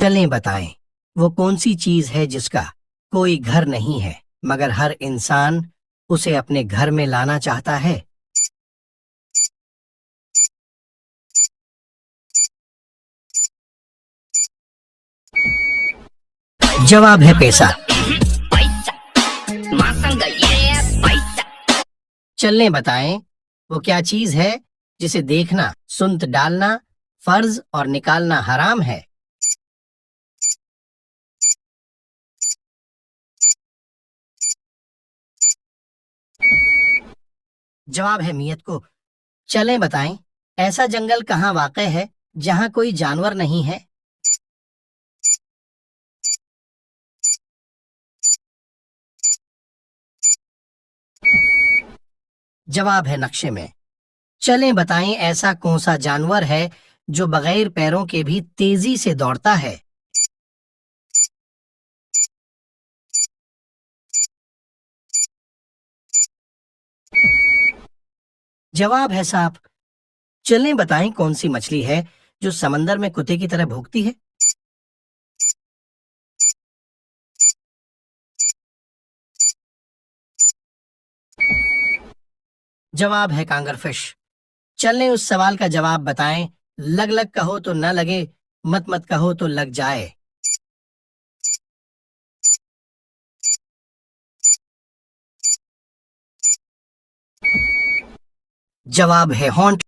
चलें बताएं, वो कौन सी चीज है जिसका कोई घर नहीं है मगर हर इंसान उसे अपने घर में लाना चाहता है। जवाब है पैसा। चलें बताएं, वो क्या चीज है जिसे देखना, सुंत डालना फर्ज और निकालना हराम है। जवाब है मियत को। चलें बताएं, ऐसा जंगल कहाँ वाक़ है जहाँ कोई जानवर नहीं है। जवाब है नक्शे में। चलें बताएं, ऐसा कौन सा जानवर है जो बगैर पैरों के भी तेजी से दौड़ता है। जवाब है सांप। चलें बताएं, कौन सी मछली है जो समंदर में कुत्ते की तरह भौंकती है। जवाब है कांगरफिश। चलें उस सवाल का जवाब बताएं, लग लग कहो तो न लगे, मत मत कहो तो लग जाए। जवाब है हॉन्ट।